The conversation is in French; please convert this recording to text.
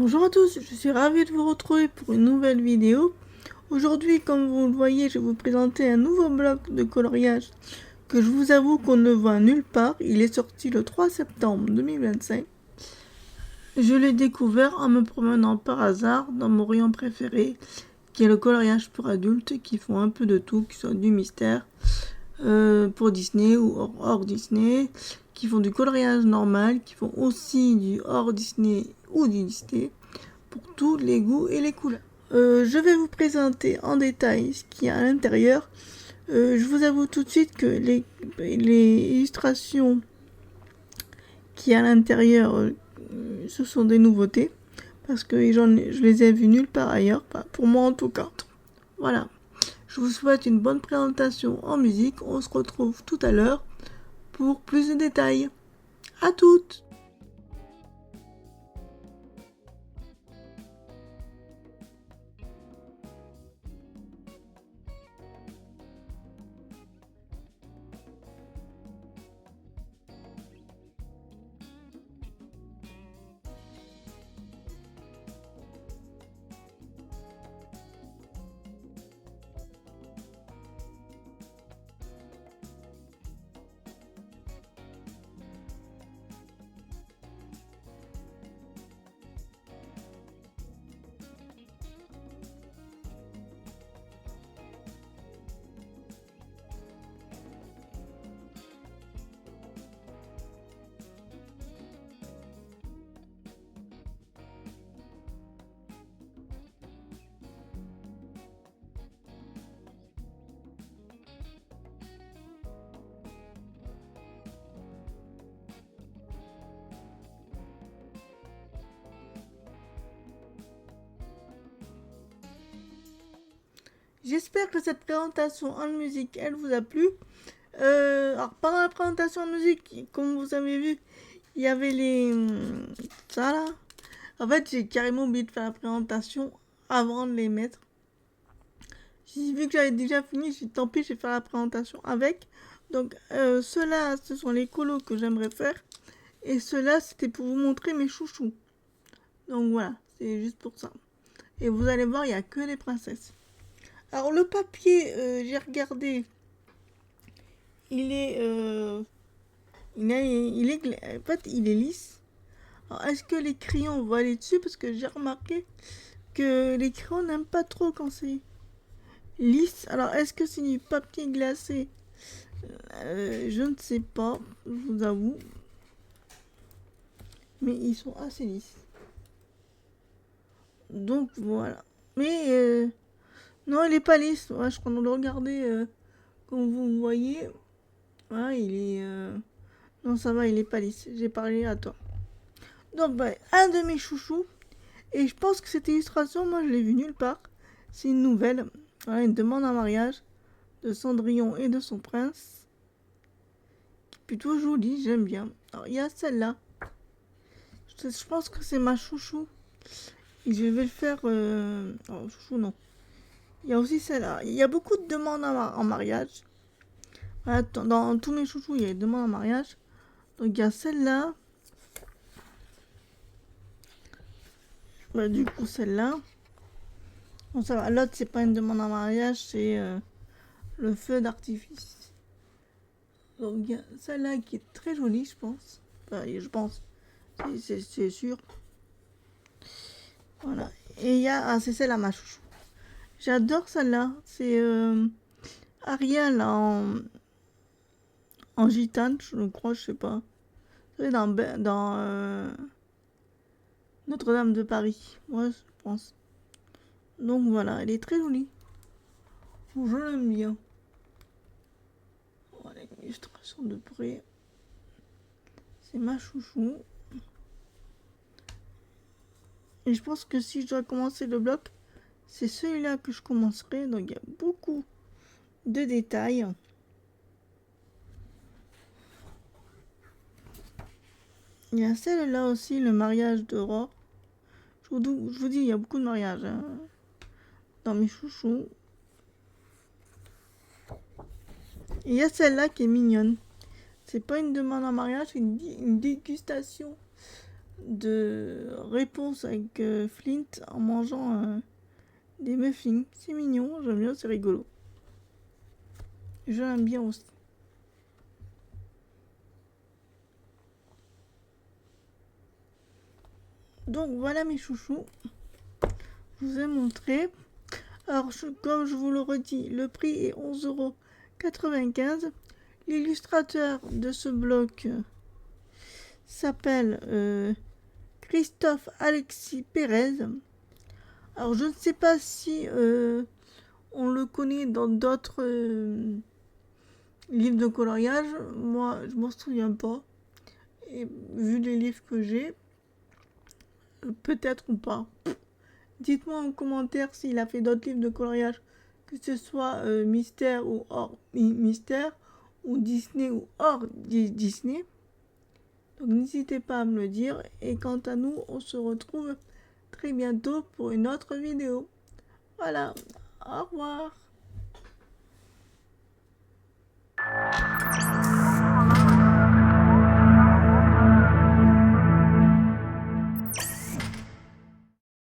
Bonjour à tous, je suis ravie de vous retrouver pour une nouvelle vidéo. Aujourd'hui, comme vous le voyez, je vais vous présenter un nouveau bloc de coloriage que je vous avoue qu'on ne voit nulle part. Il est sorti le 3 septembre 2025. Je l'ai découvert en me promenant par hasard dans mon rayon préféré, qui est le coloriage pour adultes, qui font un peu de tout, qui sont du mystère pour Disney ou hors Disney, qui font du coloriage normal, qui font aussi du hors Disney ou du Disney, pour tous les goûts et les couleurs. Je vais vous présenter en détail ce qu'il y a à l'intérieur. Je vous avoue tout de suite que les illustrations qu'il y a à l'intérieur, ce sont des nouveautés, parce que je les ai vues nulle part ailleurs, pas pour moi en tout cas. Voilà. Je vous souhaite une bonne présentation en musique. On se retrouve tout à l'heure pour plus de détails. À toutes! J'espère que cette présentation en musique, elle vous a plu. Alors, pendant la présentation en musique, comme vous avez vu, il y avait ça là. En fait, j'ai carrément oublié de faire la présentation avant de les mettre. J'ai vu que j'avais déjà fini, j'ai dit tant pis, je vais faire la présentation avec. Donc, ceux-là, ce sont les colos que j'aimerais faire. Et ceux-là, c'était pour vous montrer mes chouchous. Donc voilà, c'est juste pour ça. Et vous allez voir, il n'y a que les princesses. Alors le papier, j'ai regardé, il est, en fait, il est lisse. Alors est-ce que les crayons vont aller dessus? Parce que j'ai remarqué que les crayons n'aiment pas trop quand c'est lisse. Alors est-ce que c'est du papier glacé? Je ne sais pas, je vous avoue. Mais ils sont assez lisses. Donc voilà. Mais non, il est pas lisse. Ouais, je crois qu'on le regarder comme vous voyez. Ouais, il est... Non, ça va, il est pas lisse. J'ai parlé à toi. Donc, un de mes chouchous. Et je pense que cette illustration, moi, je l'ai vue nulle part. C'est une nouvelle. Voilà, une demande en mariage de Cendrillon et de son prince. Qui est plutôt jolie, j'aime bien. Alors, il y a celle-là. Je pense que c'est ma chouchou. Et je vais le faire... Oh, chouchou, non. Il y a aussi celle-là. Il y a beaucoup de demandes en mariage. Voilà, dans tous mes chouchous, il y a des demandes en mariage. Donc, il y a celle-là. Du coup, celle-là. Bon, ça va. L'autre, c'est pas une demande en mariage, c'est le feu d'artifice. Donc, il y a celle-là qui est très jolie, je pense. Enfin, je pense. C'est sûr. Voilà. Et il y a... Ah, c'est celle-là, ma chouchou. J'adore celle-là. C'est Ariel en gitane, je crois, je sais pas. C'est dans Notre-Dame de Paris. Moi, je pense. Donc voilà, elle est très jolie. Je l'aime bien. Voilà, une illustration de près. C'est ma chouchou. Et je pense que si je dois commencer le bloc, c'est celui-là que je commencerai. Donc il y a beaucoup de détails. Il y a celle-là aussi, le mariage d'Aurore. Je vous dis, il y a beaucoup de mariages dans mes chouchous. Et il y a celle-là qui est mignonne. C'est pas une demande en mariage, c'est une dégustation de réponse avec Flint en mangeant des muffins. C'est mignon, j'aime bien, c'est rigolo. Je l'aime bien aussi. Donc voilà mes chouchous, je vous ai montré. Alors comme je vous le redis, le prix est 11,95 €. L'illustrateur de ce bloc s'appelle Christophe Alexis Pérez. Alors je ne sais pas si on le connaît dans d'autres livres de coloriage. Moi je m'en souviens pas. Et vu les livres que j'ai, peut-être ou pas. Dites-moi en commentaire s'il a fait d'autres livres de coloriage, que ce soit mystère ou hors mystère, ou Disney ou hors Disney. Donc n'hésitez pas à me le dire. Et quant à nous, on se retrouve très bientôt pour une autre vidéo. Voilà, au revoir.